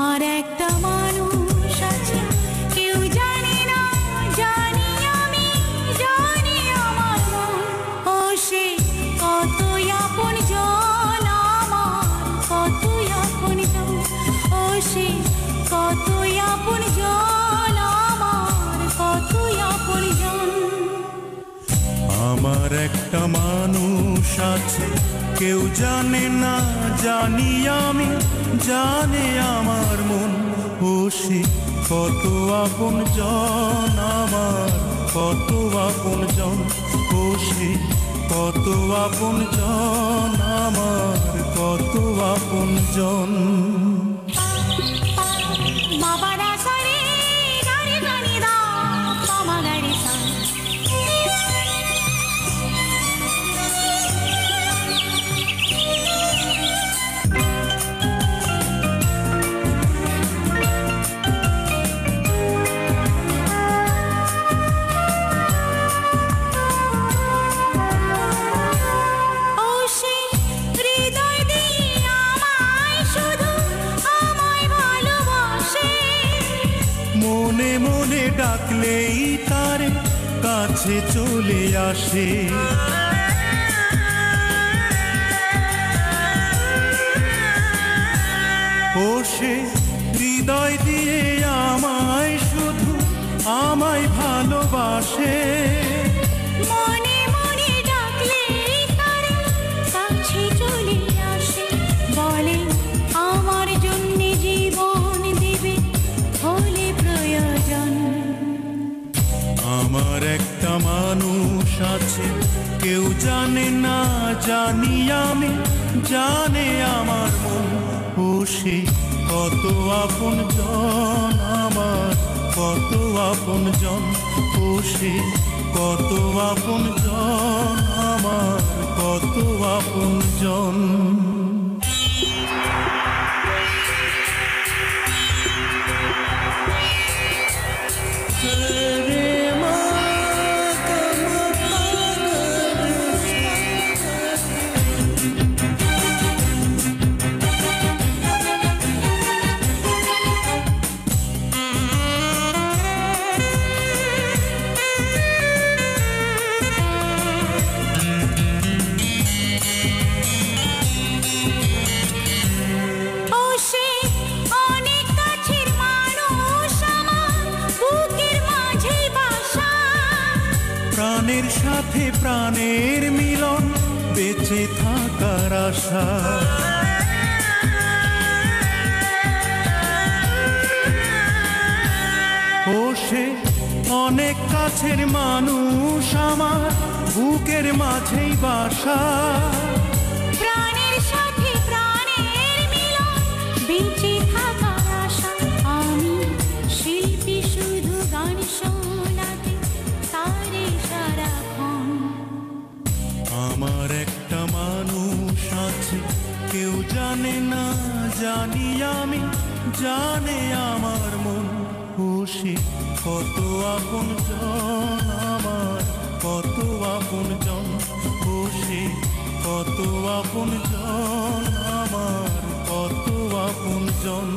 আমার একটা মানুষ আছে, কেউ জানে না, জানি আমি, জানি আমার মন। ও সে কতই আপন জন আমার, কতই আপন জন। ও সে কতই আপন জন আমার, কতই আপন জন। আমার একটা মানুষ আছে, কেউ জানে না, জানি আমি, জানে আমার মন। ও সে কত আপন জন আমার, কত আপন জন। ও সে কত আপন জন আমার, কত আপন জন। বাবারা সারে গারে গানি দা মামা গারে সা। মনে মনে ডাকলেই তার কাছে চলে আসে। ও সে হৃদয় দিয়ে আমায় শুধু আমায় ভালোবাসে। মনে মনে ডাকলেই তার কাছে চলে আসে, বলে আমার জন্য জীবন দেবে হলে প্রয়োজন। আমার একটা মানুষ আছে, কেউ জানে না, জানি আমি, জানে আমার মন। ও সে কত আপন জন আমার, কত আপন জন। ও সে কত আপন জন আমার, কত আপন জন। প্রাণের সাথে প্রাণের মিলন, বেঁচে থাকার আশা। ও সে অনেক কাছের মানুষ আমার, বুকের মাঝেই বাসা। প্রাণের সাথে প্রাণের মিলন, বেঁচে থাকার আশা। আমি শিল্পী, শুধু গান শোনাতে তারে সারাক্ষণ। আমার একটা মানুষ আছে, কেউ জানে না, জানি আমি, জানে আমার মন। ও সে কত আপন জন আমার, কত আপন জন। ও সে কত আপন জন আমার, কত আপন জন।